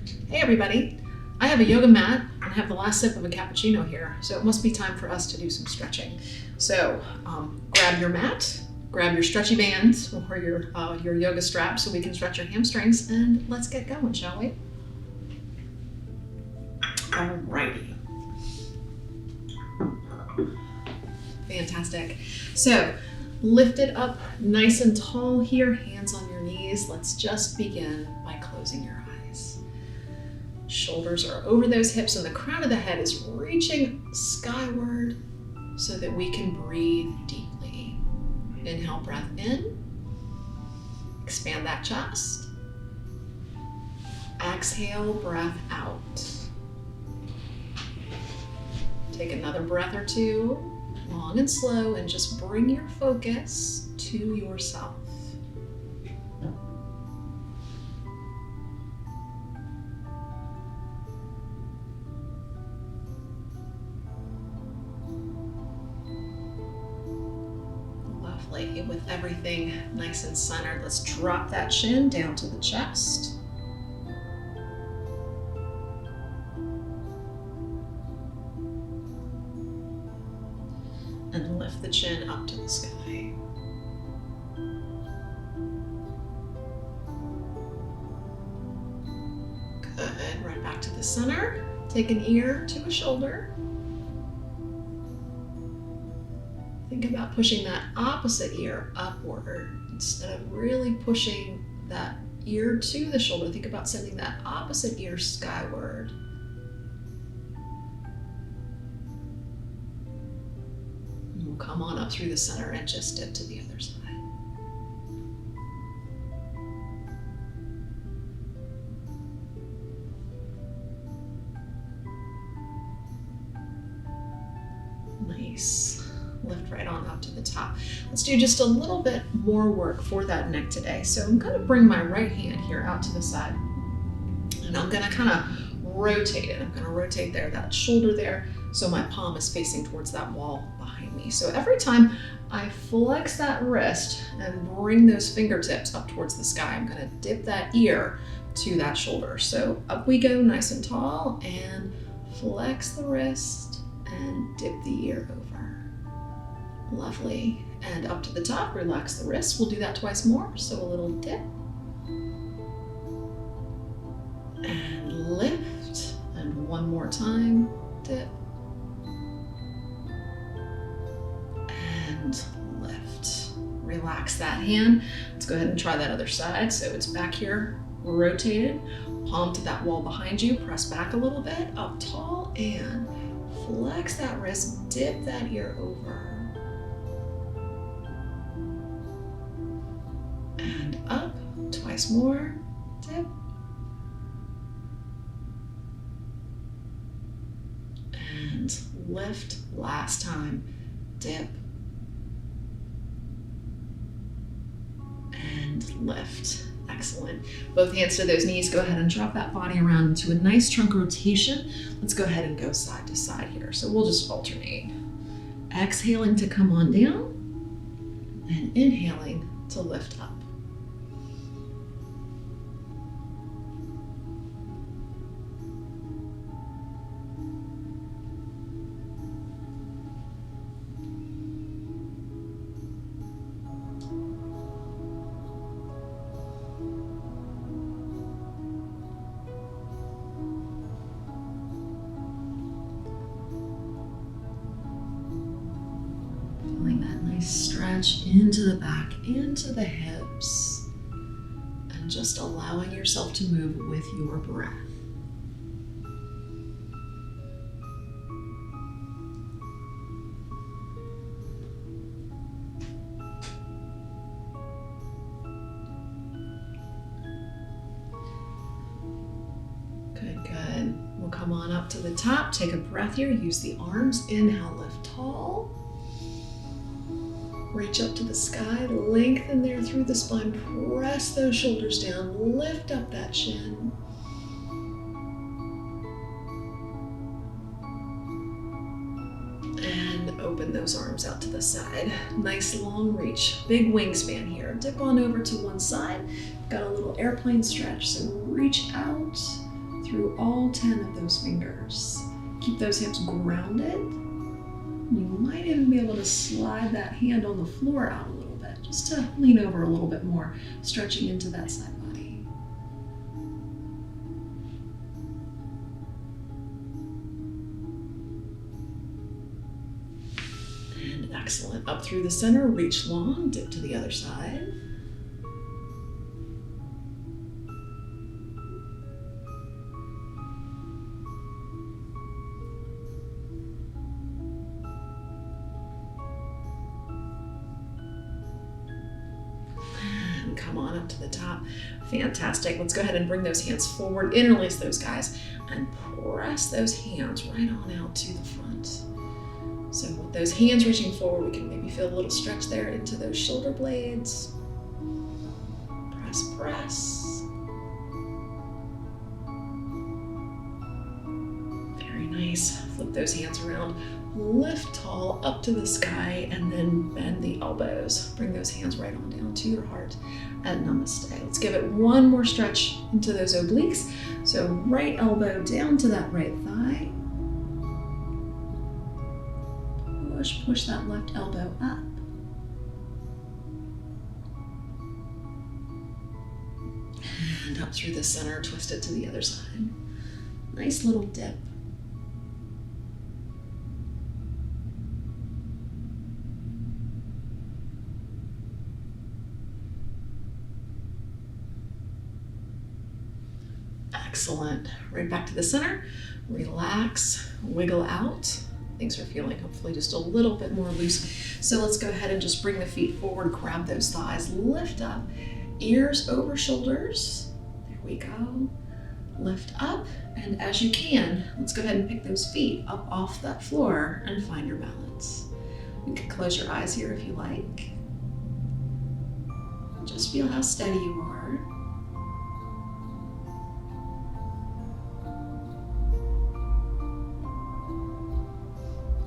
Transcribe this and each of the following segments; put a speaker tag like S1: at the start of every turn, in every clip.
S1: Hey everybody, I have a yoga mat and I have the last sip of a cappuccino here, so it must be time for us to do some stretching. So grab your mat, grab your stretchy bands or your yoga strap so we can stretch your hamstrings, and let's get going, shall we? Alrighty. Fantastic. So lift it up nice and tall here, hands on your knees. Let's just begin by closing your eyes. Shoulders are over those hips and the crown of the head is reaching skyward so that we can breathe deeply. Inhale, breath in. Expand that chest. Exhale, breath out. Take another breath or two, long and slow, and just bring your focus to yourself. Lovely. With everything nice and centered, let's drop that chin down to the chest. And lift the chin up to the sky. Good. Right back to the center. Take an ear to a shoulder. Think about pushing that opposite ear upward. Instead of really pushing that ear to the shoulder, think about sending that opposite ear skyward. We'll come on up through the center and just dip to the other side. Nice. Lift right on up to the top. Let's do just a little bit more work for that neck today. So I'm going to bring my right hand here out to the side and I'm going to kind of rotate it. I'm going to rotate there, that shoulder there, so my palm is facing towards that wall behind me. So every time I flex that wrist and bring those fingertips up towards the sky, I'm going to dip that ear to that shoulder. So up we go, nice and tall, and flex the wrist and dip the ear over. Lovely. And up to the top, relax the wrist. We'll do that twice more. So a little dip and lift, and one more time, dip and lift. Relax that hand. Let's go ahead and try that other side. So it's back here, rotated, palm to that wall behind you, press back a little bit, up tall, and flex that wrist, dip that ear over. And up, twice more, dip. And lift, last time, dip. And lift. Excellent. Both hands to those knees. Go ahead and drop that body around into a nice trunk rotation. Let's go ahead and go side to side here. So we'll just alternate. Exhaling to come on down and inhaling to lift up. Stretch into the back, into the hips, and just allowing yourself to move with your breath. Good. We'll come on up to the top. Take a breath here. Use the arms. Inhale, lift tall. Reach up to the sky, lengthen there through the spine, press those shoulders down, lift up that chin. And open those arms out to the side. Nice long reach, big wingspan here. Dip on over to one side. Got a little airplane stretch, so reach out through all 10 of those fingers. Keep those hips grounded. You might even be able to slide that hand on the floor out a little bit, just to lean over a little bit more, stretching into that side body. And excellent. Up through the center, reach long, dip to the other side. Come on up to the top. Fantastic. Let's go ahead and bring those hands forward, interlace those guys, and press those hands right on out to the front. So with those hands reaching forward, we can maybe feel a little stretch there into those shoulder blades. Press, press. Very nice. Flip those hands around. Lift tall up to the sky and then bend the elbows. Bring those hands right on down to your heart and namaste. Let's give it one more stretch into those obliques. So right elbow down to that right thigh. Push that left elbow up. And up through the center, twist it to the other side. Nice little dip. Excellent. Right back to the center. Relax, wiggle out. Things are feeling hopefully just a little bit more loose. So let's go ahead and just bring the feet forward, grab those thighs, lift up, ears over shoulders. There we go. Lift up, and as you can, let's go ahead and pick those feet up off that floor and find your balance. You can close your eyes here if you like. Just feel how steady you are.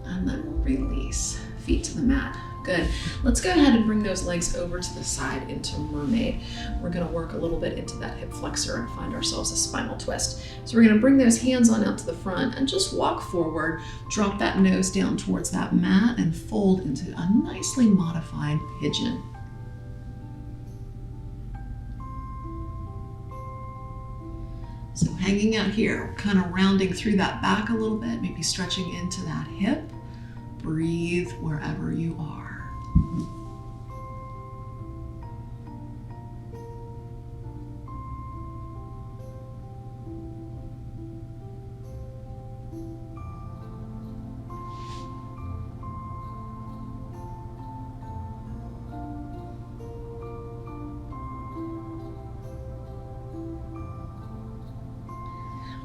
S1: And then we'll release, feet to the mat. Good. Let's go ahead and bring those legs over to the side into Mermaid. We're gonna work a little bit into that hip flexor and find ourselves a spinal twist. So we're gonna bring those hands on out to the front and just walk forward, drop that nose down towards that mat and fold into a nicely modified pigeon. So hanging out here, kind of rounding through that back a little bit, maybe stretching into that hip. Breathe wherever you are.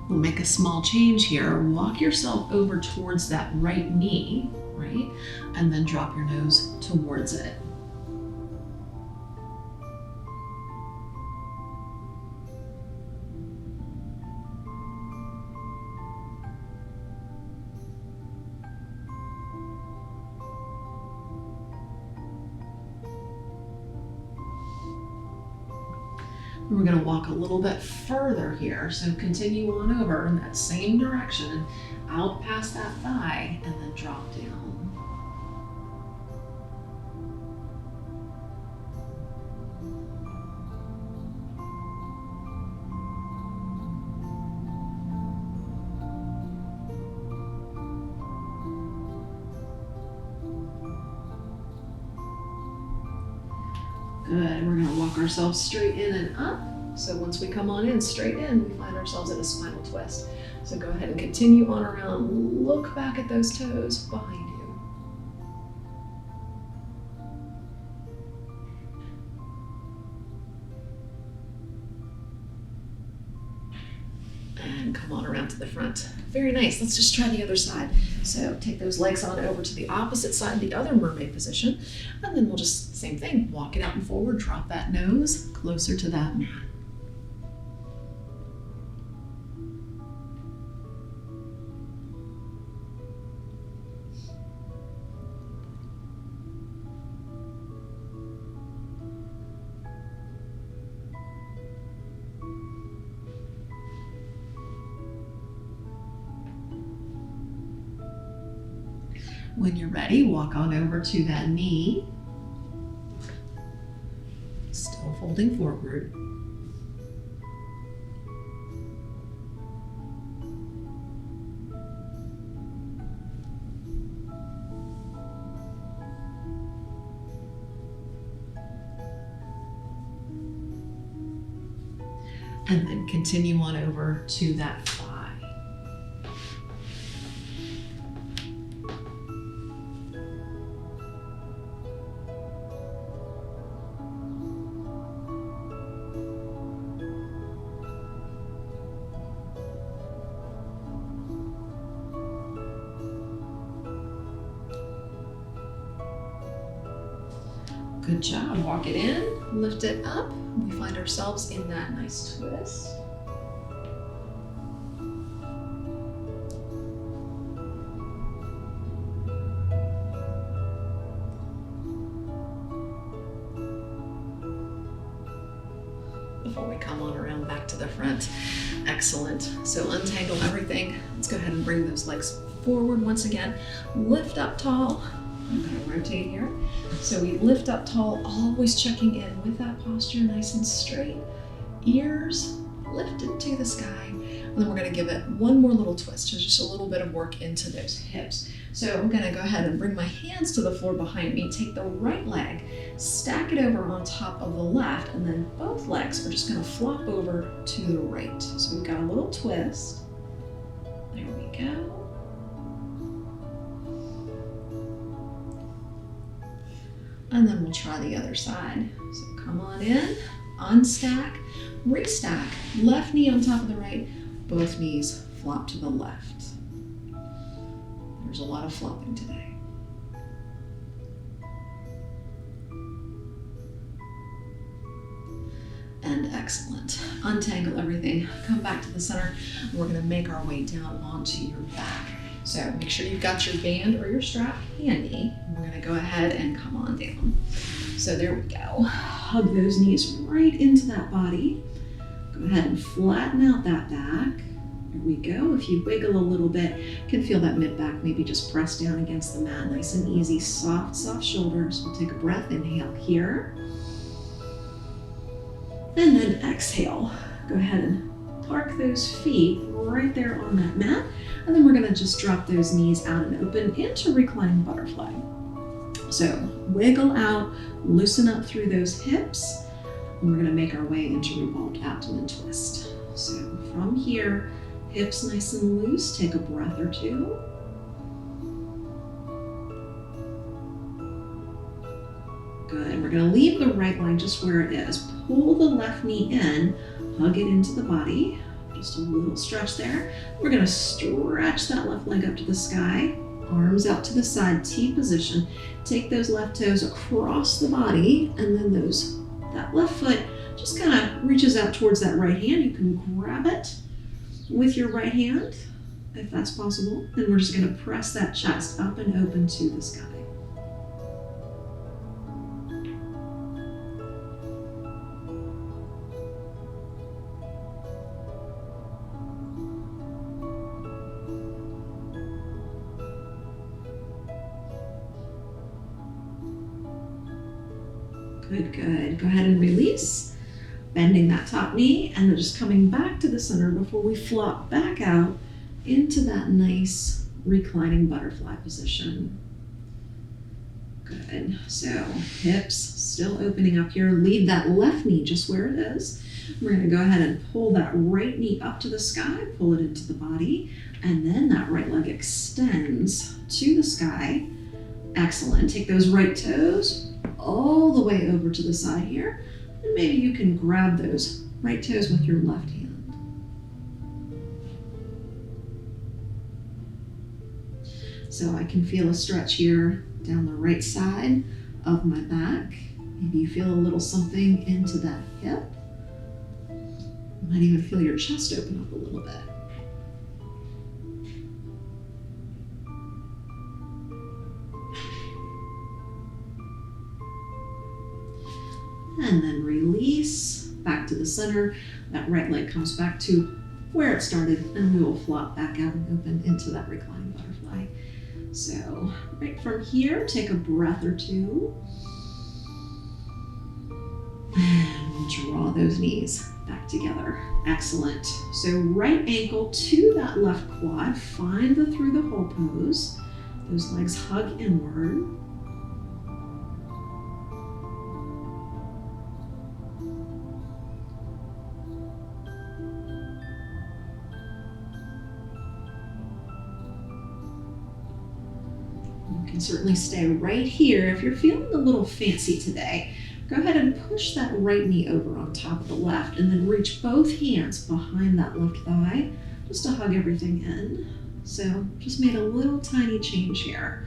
S1: We'll make a small change here. Walk yourself over towards that right knee, right? And then drop your nose towards it. We're going to walk a little bit further here. So continue on over in that same direction, out past that thigh, and then drop down. Good, we're gonna walk ourselves straight in and up. So once we come on in, straight in, we find ourselves in a spinal twist. So go ahead and continue on around, look back at those toes behind you. And come on around to the front. Very nice, let's just try the other side. So take those legs on over to the opposite side, the other mermaid position, and then we'll just, same thing, walk it out and forward, drop that nose closer to that mat. When you're ready, walk on over to that knee. Still folding forward. And then continue on over to that thigh. Good job. Walk it in, lift it up. We find ourselves in that nice twist. Before we come on around back to the front. Excellent. So untangle everything. Let's go ahead and bring those legs forward once again. Lift up tall. I'm going to rotate here. So we lift up tall, always checking in with that posture, nice and straight. Ears lifted to the sky. And then we're going to give it one more little twist. So just a little bit of work into those hips. So I'm going to go ahead and bring my hands to the floor behind me. Take the right leg, stack it over on top of the left, and then both legs are just going to flop over to the right. So we've got a little twist. There we go. And then we'll try the other side. So come on in, unstack, restack, left knee on top of the right, both knees flop to the left. There's a lot of flopping today. And excellent. Untangle everything, come back to the center, and we're gonna make our way down onto your back. So make sure you've got your band or your strap handy. We're gonna go ahead and come on down. So there we go. Hug those knees right into that body. Go ahead and flatten out that back. There we go. If you wiggle a little bit, you can feel that mid-back maybe just press down against the mat. Nice and easy, soft, soft shoulders. We'll take a breath, inhale here. And then exhale. Go ahead and park those feet right there on that mat. And then we're gonna just drop those knees out and open into Recline Butterfly. So wiggle out, loosen up through those hips, and we're gonna make our way into Revolved Abdomen Twist. So from here, hips nice and loose, take a breath or two. Good, we're gonna leave the right leg just where it is. Pull the left knee in, hug it into the body. Just a little stretch there. We're gonna stretch that left leg up to the sky, arms out to the side, T position. Take those left toes across the body, and then that left foot just kind of reaches out towards that right hand. You can grab it with your right hand, if that's possible. And we're just gonna press that chest up and open to the sky. Good, good. Go ahead and release, bending that top knee, and then just coming back to the center before we flop back out into that nice reclining butterfly position. Good. So hips still opening up here. Leave that left knee just where it is. We're going to go ahead and pull that right knee up to the sky, pull it into the body, and then that right leg extends to the sky. Excellent. Take those right toes all the way over to the side here, and maybe you can grab those right toes with your left hand. So I can feel a stretch here down the right side of my back. Maybe you feel a little something into that hip. You might even feel your chest open up a little bit. And then release back to the center. That right leg comes back to where it started, and we will flop back out and open into that reclining butterfly. So right from here, take a breath or two. And draw those knees back together. Excellent. So right ankle to that left quad. Find the through the hole pose. Those legs hug inward. You can certainly stay right here. If you're feeling a little fancy today, go ahead and push that right knee over on top of the left and then reach both hands behind that left thigh just to hug everything in. So just made a little tiny change here.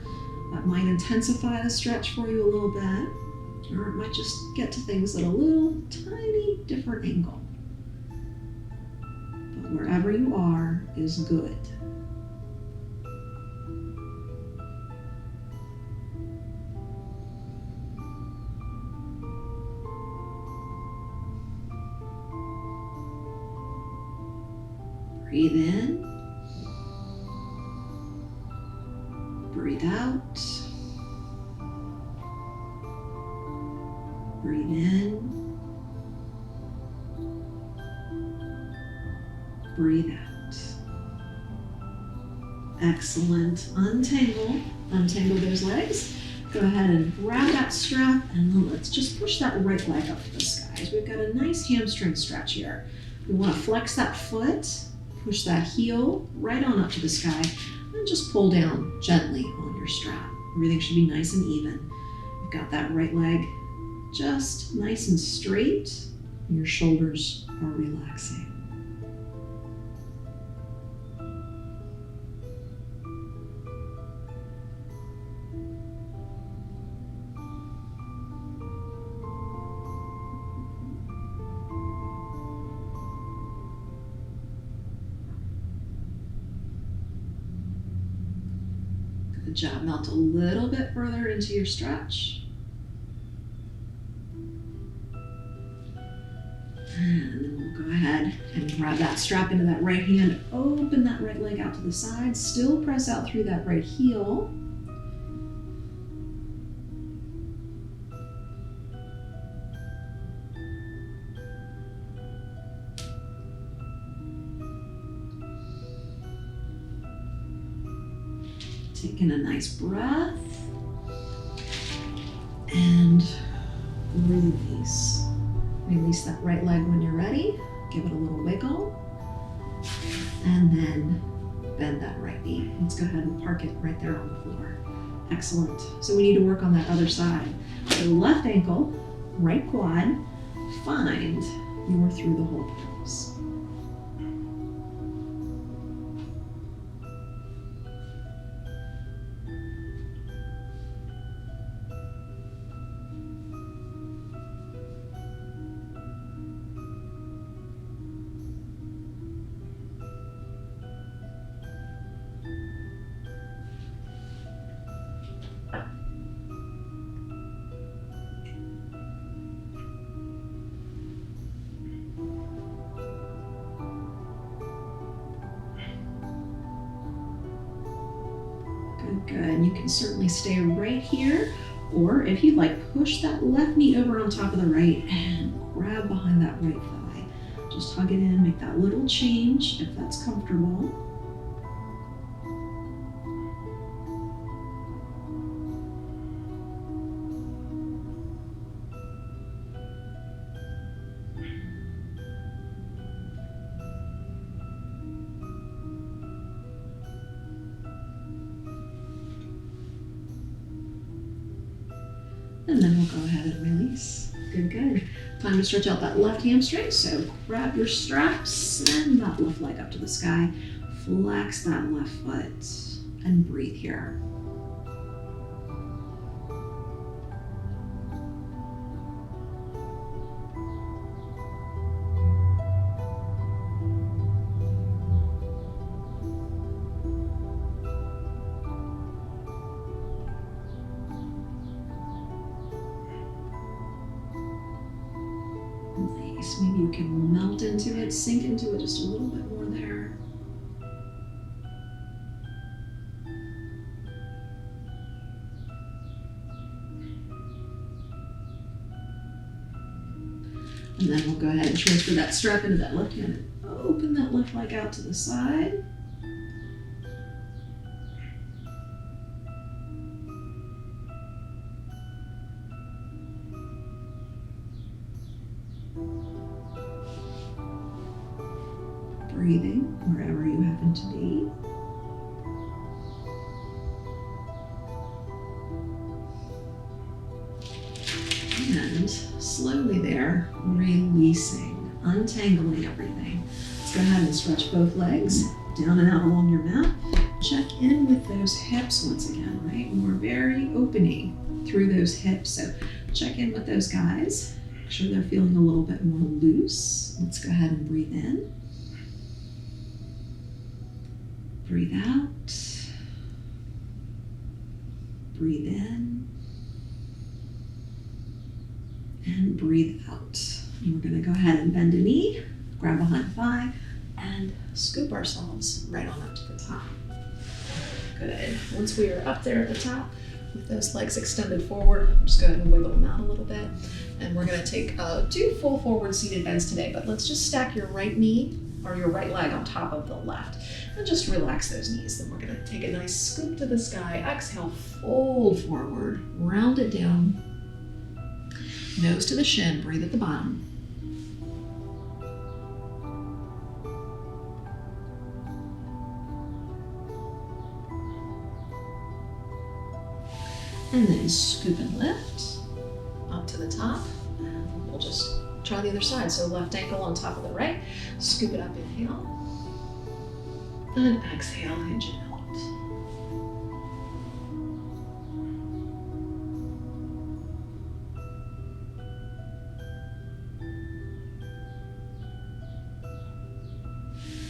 S1: That might intensify the stretch for you a little bit, or it might just get to things at a little tiny different angle. But wherever you are is good. Breathe in, breathe out, breathe in, breathe out. Excellent. Untangle those legs. Go ahead and grab that strap and then let's just push that right leg up to the skies. We've got a nice hamstring stretch here. We want to flex that foot. Push that heel right on up to the sky and just pull down gently on your strap. Everything should be nice and even. You've got that right leg just nice and straight. And your shoulders are relaxing. Good job. Melt a little bit further into your stretch. And then we'll go ahead and grab that strap into that right hand. Open that right leg out to the side. Still press out through that right heel. Taking a nice breath and release. Release that right leg when you're ready. Give it a little wiggle and then bend that right knee. Let's go ahead and park it right there on the floor. Excellent. So we need to work on that other side. So left ankle, right quad, find your through the hole pose. Good. You can certainly stay right here, or if you'd like, push that left knee over on top of the right and grab behind that right thigh. Just hug it in, make that little change if that's comfortable. And then we'll go ahead and release. Good, good. Time to stretch out that left hamstring. So grab your strap, send that left leg up to the sky, flex that left foot, and breathe here. Nice. Maybe you can melt into it, sink into it just a little bit more there. And then we'll go ahead and transfer that strap into that left hand and open that left leg out to the side. Breathing wherever you happen to be. And slowly there, releasing, untangling everything. Let's go ahead and stretch both legs down and out along your mat. Check in with those hips once again, right? And we're very opening through those hips. So check in with those guys. Make sure they're feeling a little bit more loose. Let's go ahead and breathe in. Breathe out. Breathe in. And breathe out. And we're going to go ahead and bend a knee, grab behind thigh, and scoop ourselves right on up to the top. Good. Once we are up there at the top, with those legs extended forward, just go ahead and wiggle them out a little bit. And we're going to take 2 full forward seated bends today, but let's just stack your right knee or your right leg on top of the left. And just relax those knees. Then we're going to take a nice scoop to the sky. Exhale, fold forward, round it down. Nose to the shin, breathe at the bottom. And then scoop and lift up to the top. And we'll just try the other side. So left ankle on top of the right. Scoop it up, inhale. And exhale, hinge it out.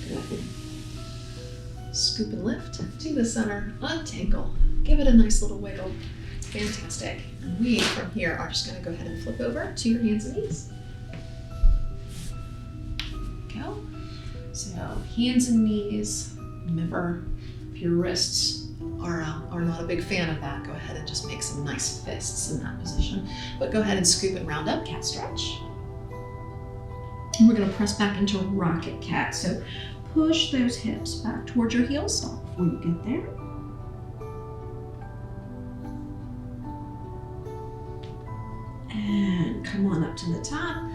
S1: Good. Scoop and lift to the center, untangle. Give it a nice little wiggle. Fantastic. And we, from here, are just going to go ahead and flip over to your hands and knees. Go. So hands and knees. Remember, if your wrists are not a big fan of that, go ahead and just make some nice fists in that position. But go ahead and scoop and round up, cat stretch. And we're going to press back into rocket cat. So push those hips back towards your heels. Stop before you get there. And come on up to the top.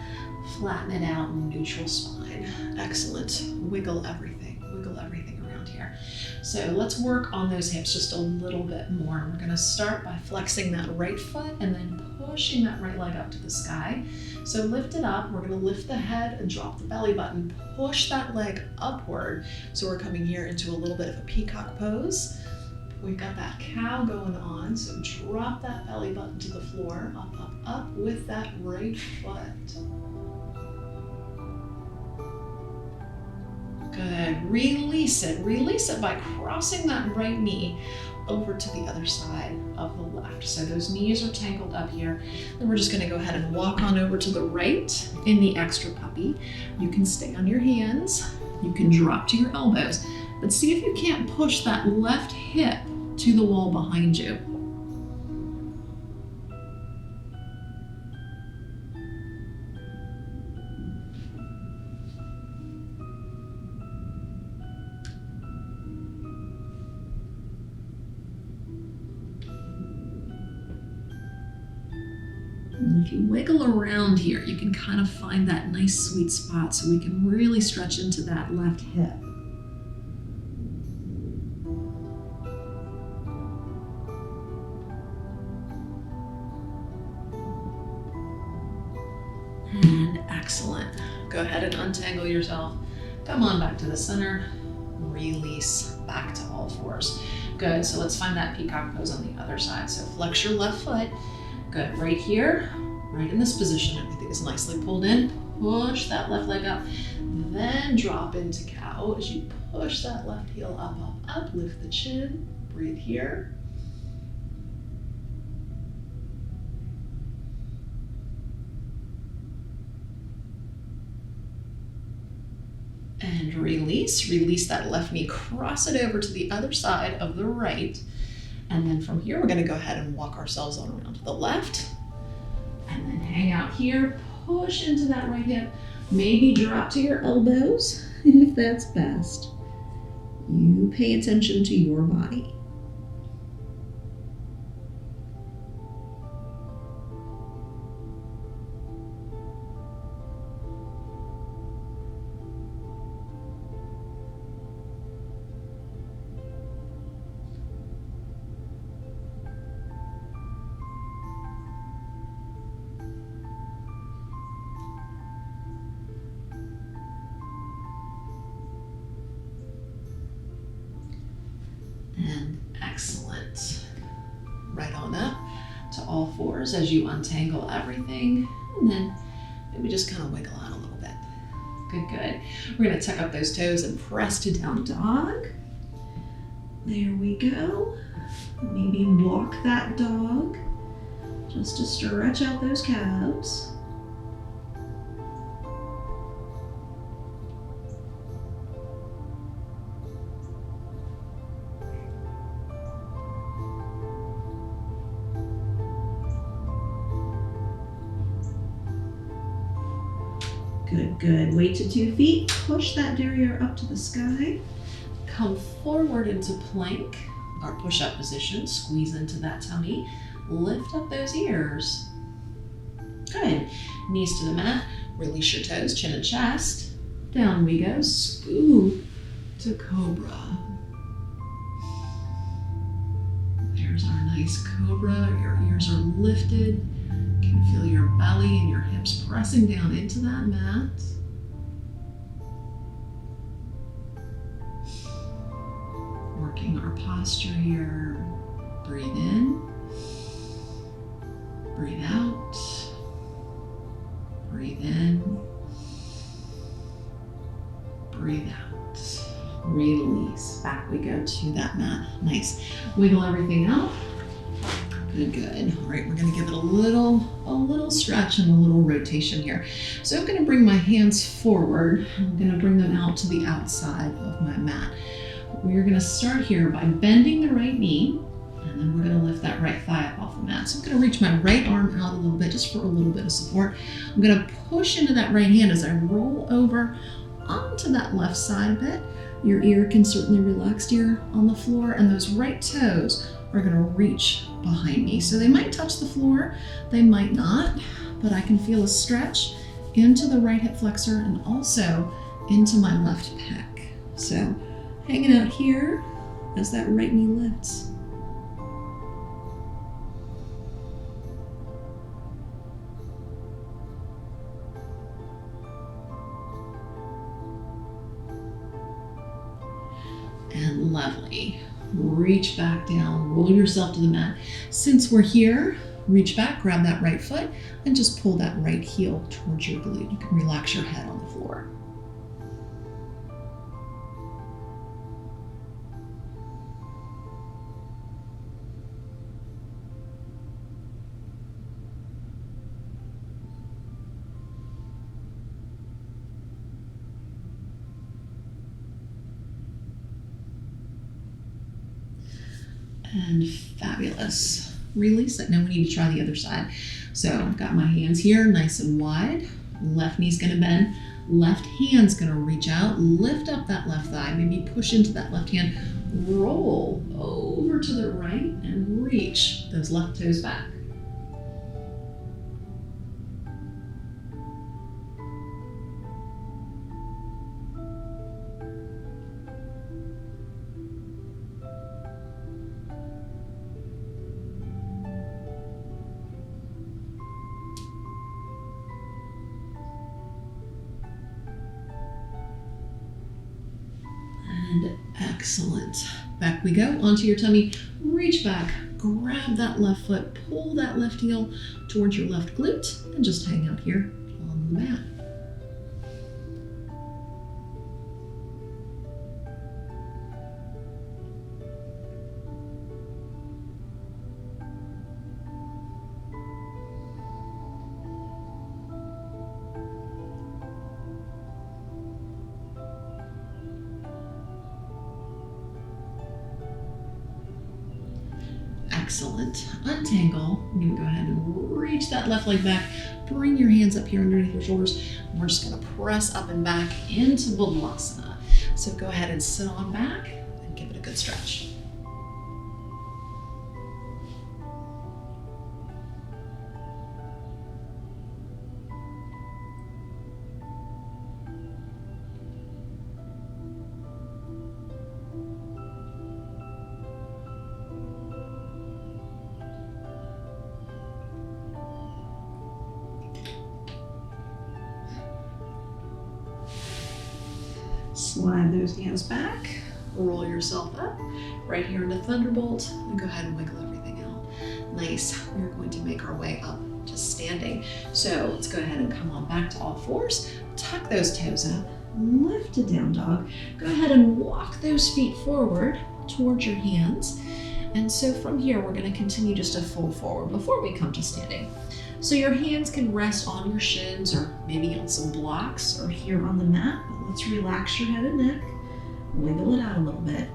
S1: Flatten it out in neutral spine. Excellent. Wiggle everything around here. So let's work on those hips just a little bit more. We're going to start by flexing that right foot and then pushing that right leg up to the sky. So lift it up. We're going to lift the head and drop the belly button. Push that leg upward. So we're coming here into a little bit of a peacock pose. We've got that cow going on. So drop that belly button to the floor. Up, up, up with that right foot. Good. Release it. Release it by crossing that right knee over to the other side of the left. So those knees are tangled up here. Then we're just going to go ahead and walk on over to the right in the extra puppy. You can stay on your hands. You can drop to your elbows. But see if you can't push that left hip to the wall behind you. And if you wiggle around here, you can kind of find that nice sweet spot so we can really stretch into that left hip. And excellent. Go ahead and untangle yourself. Come on back to the center. Release back to all fours. Good, so let's find that peacock pose on the other side. So flex your left foot. Good, right here, right in this position. Everything is nicely pulled in. Push that left leg up. Then drop into cow as you push that left heel up, up, up. Lift the chin. Breathe here. And release. Release that left knee. Cross it over to the other side of the right. And then from here, we're going to go ahead and walk ourselves on around to the left. And then hang out here. push into that right hip. Maybe drop to your elbows if that's best. You pay attention to your body. And excellent. Right on up to all fours as you untangle everything, and then maybe just kind of wiggle out a little bit. Good, good. We're going to tuck up those toes and press to down dog. There we go. Maybe walk that dog just to stretch out those calves. Good, good. Weight to 2 feet. Push that derriere up to the sky. Come forward into plank, our push-up position. Squeeze into that tummy. Lift up those ears. Good. Knees to the mat. Release your toes, chin and chest. Down we go. Scoop to cobra. There's our nice cobra. Your ears are lifted. You can feel your belly and your hips pressing down into that mat. Working our posture here. Breathe in. Breathe out. Breathe in. Breathe out. Release. Back we go to that mat. Nice. Wiggle everything out. Good, good. All right, we're gonna give it a little stretch and a little rotation here. So I'm gonna bring my hands forward. I'm gonna bring them out to the outside of my mat. We're gonna start here by bending the right knee, and then we're gonna lift that right thigh up off the mat. So I'm gonna reach my right arm out a little bit, just for a little bit of support. I'm gonna push into that right hand as I roll over onto that left side a bit. Your ear can certainly relax here on the floor, and those right toes are gonna reach behind me. So they might touch the floor, they might not, but I can feel a stretch into the right hip flexor and also into my left pec. So hanging out here as that right knee lifts. And lovely. Reach back down, roll yourself to the mat. Since we're here, reach back, grab that right foot, and just pull that right heel towards your glute. You can relax your head on the floor. And fabulous. Release it. Now we need to try the other side. So I've got my hands here nice and wide. Left knee's gonna bend. Left hand's gonna reach out. Lift up that left thigh. Maybe push into that left hand. Roll over to the right and reach those left toes back. And excellent. Back we go, onto your tummy, reach back, grab that left foot, pull that left heel towards your left glute, and just hang out here on the mat. Excellent. Untangle. I'm going to go ahead and reach that left leg back. Bring your hands up here underneath your shoulders. And we're just going to press up and back into Balasana. So go ahead and sit on back and give it a good stretch. Slide those hands back, roll yourself up, right here into Thunderbolt, and go ahead and wiggle everything out. Nice. We're going to make our way up to standing. So let's go ahead and come on back to all fours, tuck those toes up, lift to down dog. Go ahead and walk those feet forward towards your hands. And so from here, we're going to continue just to fold forward before we come to standing. So your hands can rest on your shins or maybe on some blocks or here on the mat. But let's relax your head and neck, wiggle it out a little bit,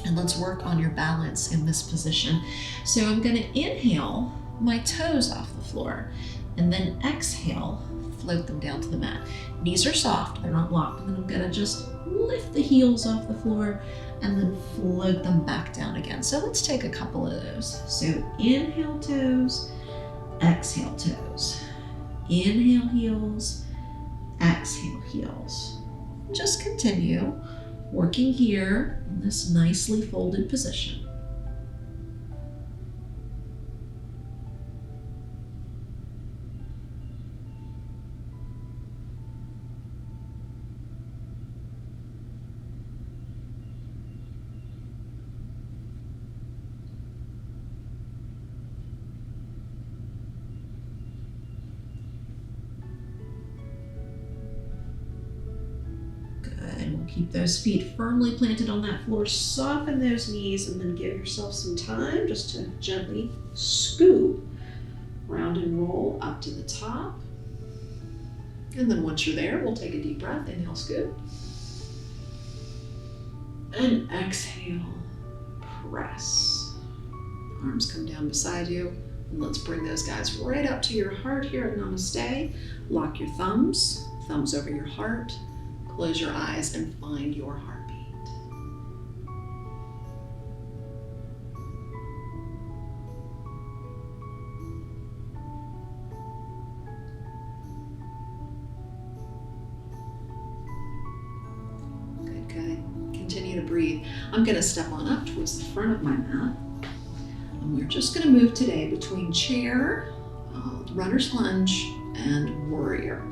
S1: and let's work on your balance in this position. So I'm going to inhale my toes off the floor and then exhale, float them down to the mat. Knees are soft, they're not locked. And then I'm going to just lift the heels off the floor and then float them back down again. So let's take a couple of those. So inhale toes, exhale toes, inhale heels, exhale heels. Just continue working here in this nicely folded position. Keep those feet firmly planted on that floor. Soften those knees and then give yourself some time just to gently scoop, round and roll up to the top. And then once you're there, we'll take a deep breath. Inhale, scoop. And exhale, press. Arms come down beside you. And let's bring those guys right up to your heart here at Namaste. Lock your thumbs over your heart. Close your eyes and find your heartbeat. Good, good. Continue to breathe. I'm going to step on up towards the front of my mat. And we're just going to move today between chair, runner's lunge, and warrior.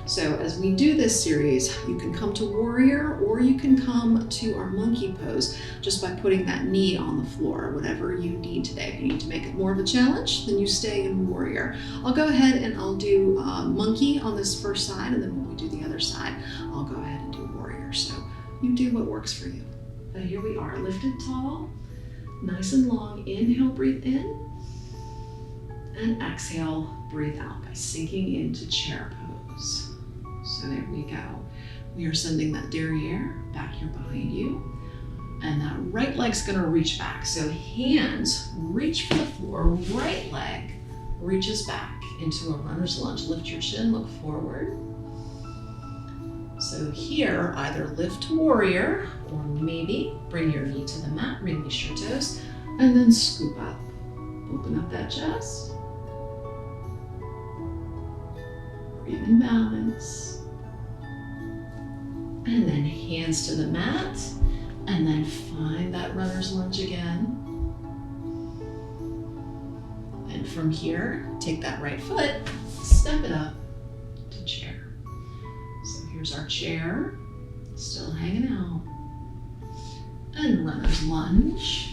S1: So as we do this series, you can come to warrior or you can come to our monkey pose just by putting that knee on the floor, whatever you need today. If you need to make it more of a challenge, then you stay in warrior. I'll go ahead and I'll do monkey on this first side, and then when we do the other side, I'll go ahead and do warrior. So you do what works for you. But here we are, lifted tall, nice and long. Inhale, breathe in, and exhale, breathe out by sinking into chair pose. So there we go. We are sending that derriere back here behind you. And that right leg's gonna reach back. So hands reach for the floor, right leg reaches back into a runner's lunge. Lift your chin, look forward. So here, either lift to warrior, or maybe bring your knee to the mat, release your toes, and then scoop up. Open up that chest. Breathe in balance. And then hands to the mat, and then find that runner's lunge again. And from here, take that right foot, step it up to chair. So here's our chair, still hanging out. And runner's lunge.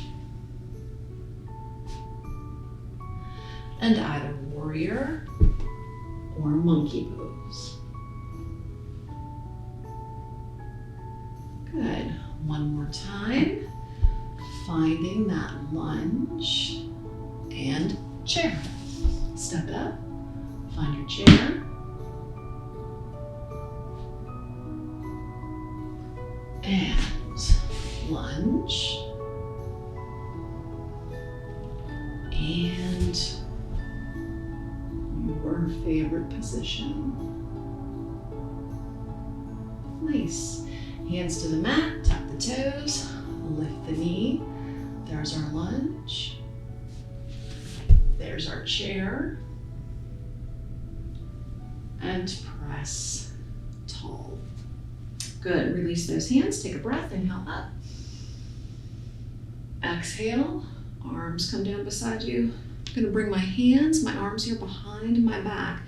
S1: And either warrior or monkey pose. Good. One more time. Finding that lunge and chair. Step it up. Find your chair. And lunge. And your favorite position. Nice. Hands to the mat, tuck the toes, lift the knee. There's our lunge. There's our chair. And press tall. Good, release those hands, take a breath, inhale up. Exhale, arms come down beside you. I'm gonna bring my arms here behind my back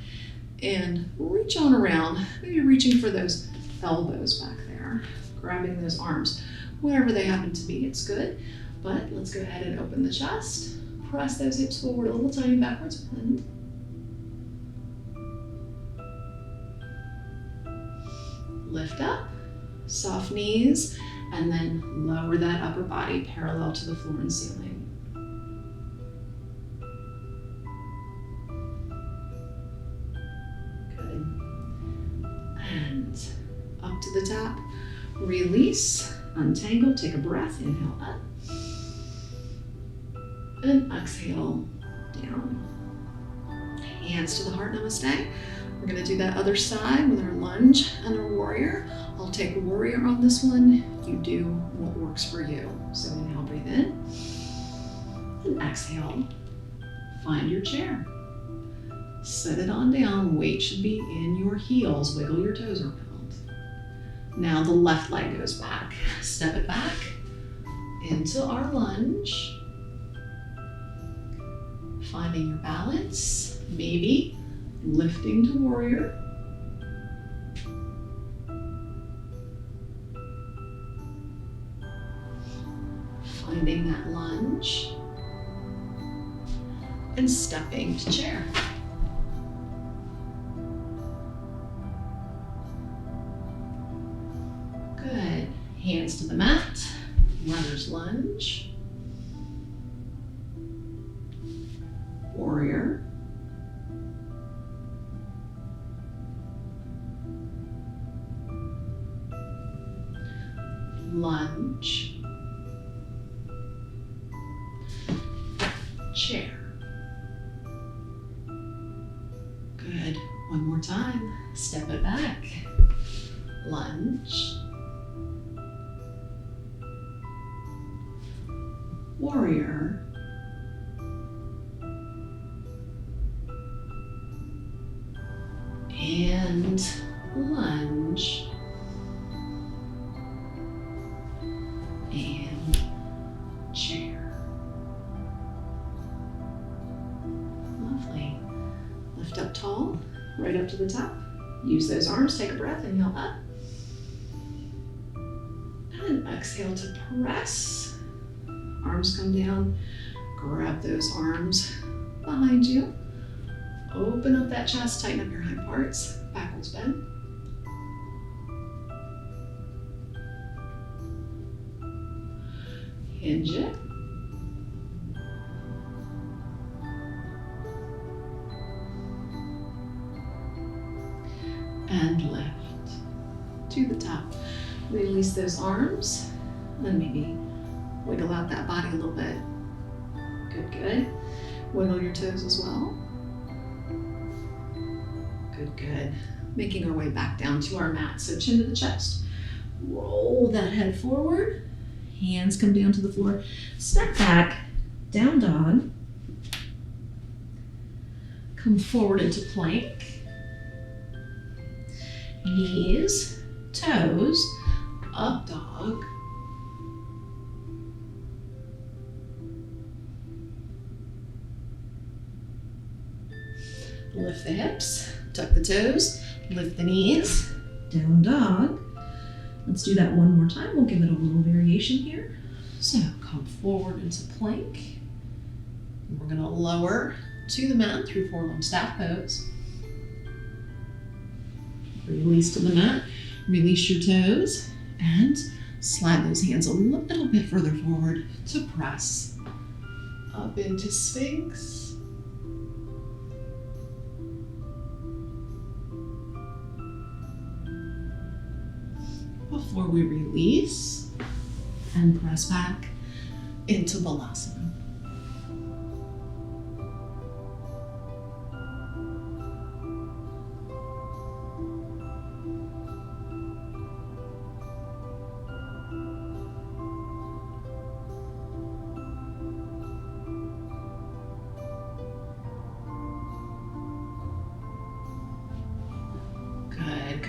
S1: and reach on around, maybe reaching for those elbows back there, grabbing those arms, wherever they happen to be, it's good. But let's go ahead and open the chest, press those hips forward, a little tiny backwards bend. Lift up, soft knees, and then lower that upper body parallel to the floor and ceiling. And up to the top, release, untangle, take a breath, inhale up, and exhale down. Hands to the heart, namaste. We're gonna do that other side with our lunge and our warrior. I'll take warrior on this one. You do what works for you. So inhale, breathe in, and exhale, find your chair. Set it on down, weight should be in your heels, wiggle your toes around. Now the left leg goes back. Step it back into our lunge. Finding your balance, maybe lifting to warrior. Finding that lunge. And stepping to chair. Good. Hands to the mat. Runner's lunge. Warrior. Lunge. Chair. Good. One more time. Step it back. Lunge. Warrior. And lunge. And chair. Lovely. Lift up tall, right up to the top. Use those arms, take a breath, inhale up. And exhale to press. Arms come down, grab those arms behind you. Open up that chest, tighten up your hind parts, backwards bend. Hinge it. And lift to the top. Release those arms and maybe wiggle out that body a little bit. Good, good. Wiggle your toes as well. Good, good. Making our way back down to our mat. So chin to the chest. Roll that head forward. Hands come down to the floor. Step back, down dog. Come forward into plank. Knees, toes, up dog. Lift the hips, tuck the toes, lift the knees, down dog. Let's do that one more time. We'll give it a little variation here. So come forward into plank. And we're gonna lower to the mat through forearm staff pose. Release to the mat, release your toes, and slide those hands a little bit further forward to press up into Sphinx. Before we release and press back into Balasana.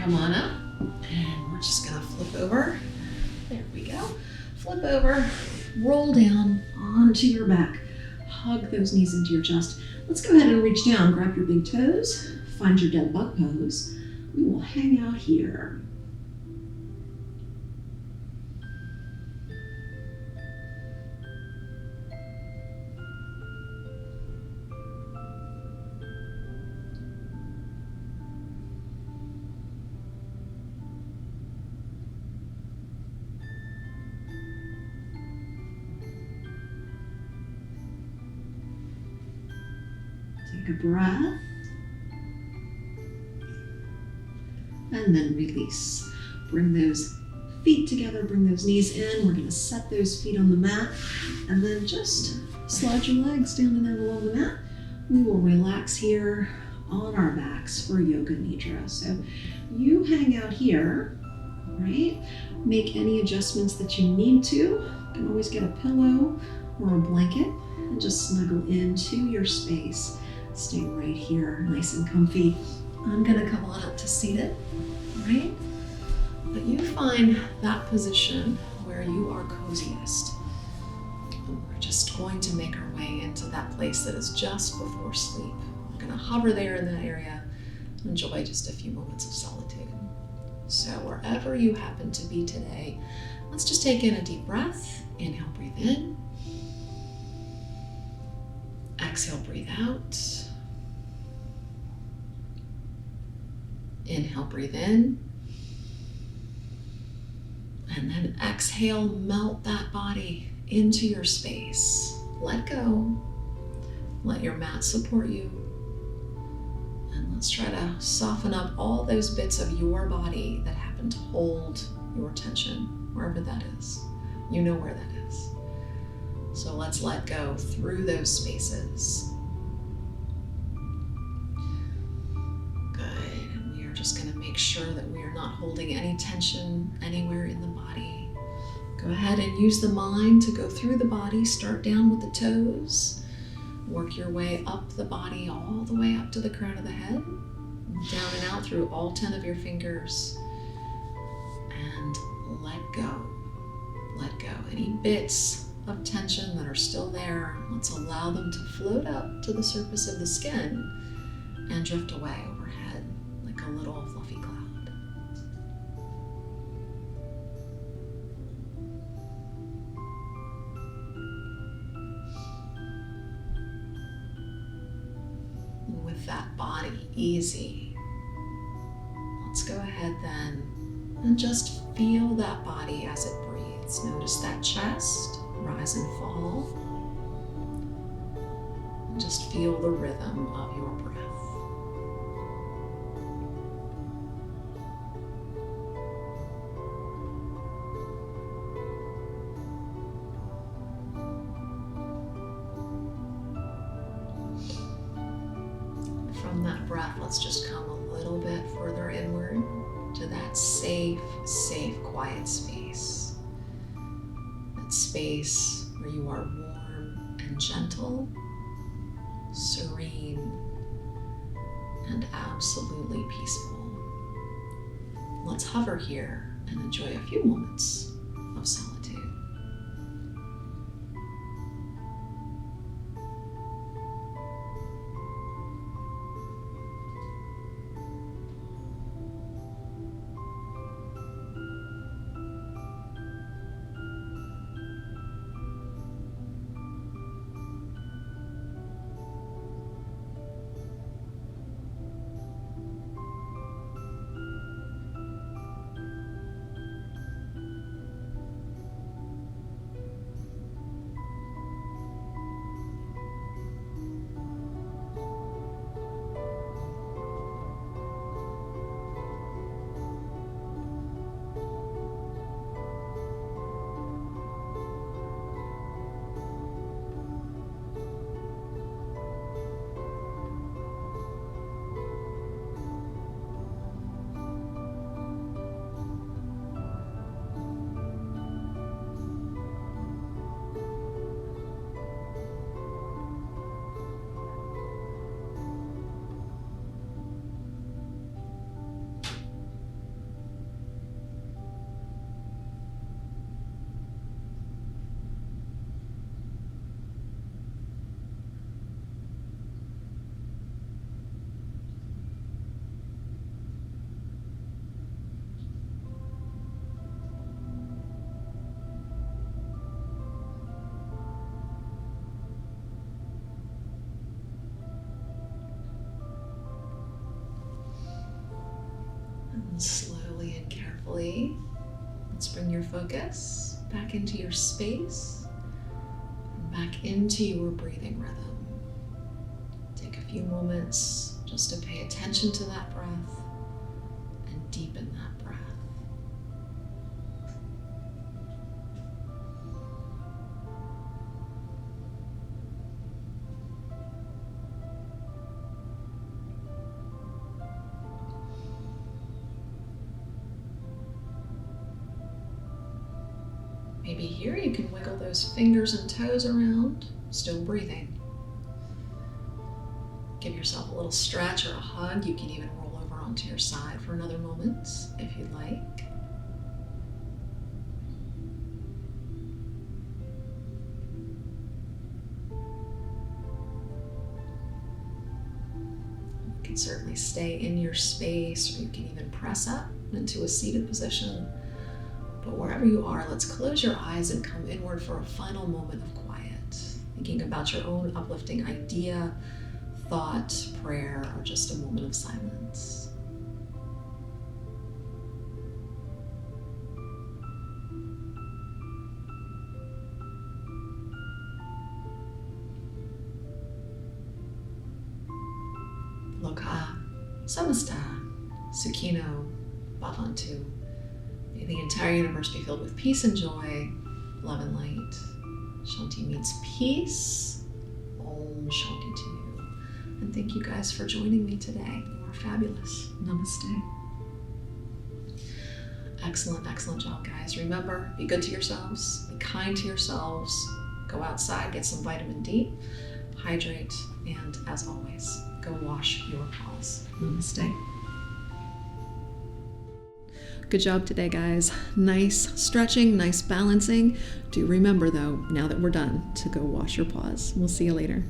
S1: come on up, and we're just gonna flip over. There we go. Flip over, roll down onto your back. Hug those knees into your chest. Let's go ahead and reach down, grab your big toes, find your dead bug pose. We will hang out here. Take a breath. And then release. Bring those feet together, bring those knees in. We're gonna set those feet on the mat and then just slide your legs down and out along the mat. We will relax here on our backs for Yoga Nidra. So you hang out here, right? Make any adjustments that you need to. You can always get a pillow or a blanket and just snuggle into your space. Stay right here, nice and comfy. I'm gonna come on up to seated, right? But you find that position where you are coziest. And we're just going to make our way into that place that is just before sleep. We're gonna hover there in that area, enjoy just a few moments of solitude. So wherever you happen to be today, let's just take in a deep breath. Inhale, breathe in. Exhale, breathe out. Inhale, breathe in. And then exhale, melt that body into your space. Let go. Let your mat support you. And let's try to soften up all those bits of your body that happen to hold your tension, wherever that is. You know where that is. So let's let go through those spaces. Good. And we are just going to make sure that we are not holding any tension anywhere in the body. Go ahead and use the mind to go through the body. Start down with the toes. Work your way up the body all the way up to the crown of the head. Down and out through all 10 of your fingers. And let go. Let go. Any bits of tension that are still there, let's allow them to float up to the surface of the skin and drift away overhead like a little fluffy cloud. And with that body easy, let's go ahead then and just feel that body as it breathes. Notice that chest rise and fall. And just feel the rhythm of your breath. From that breath, let's just come a little bit further inward to that safe, quiet space. Space where you are warm and gentle, serene, and absolutely peaceful. Let's hover here and enjoy a few moments of solitude. And slowly and carefully, let's bring your focus back into your space and back into your breathing rhythm. Take a few moments just to pay attention to that breath and deepen that breath. Maybe here you can wiggle those fingers and toes around, still breathing. Give yourself a little stretch or a hug. You can even roll over onto your side for another moment if you'd like. You can certainly stay in your space, or you can even press up into a seated position. But wherever you are, let's close your eyes and come inward for a final moment of quiet, thinking about your own uplifting idea, thought, prayer, or just a moment of silence. Loka, Samasta, Sukhino, Bhavantu. May the entire universe be filled with peace and joy, love and light. Shanti means peace. Om Shanti to you. And thank you guys for joining me today. You are fabulous. Namaste. Excellent, excellent job, guys. Remember, be good to yourselves, be kind to yourselves, go outside, get some vitamin D, hydrate, and as always, go wash your paws. Namaste. Good job today, guys. Nice stretching, nice balancing. Do remember, though, now that we're done, to go wash your paws. We'll see you later.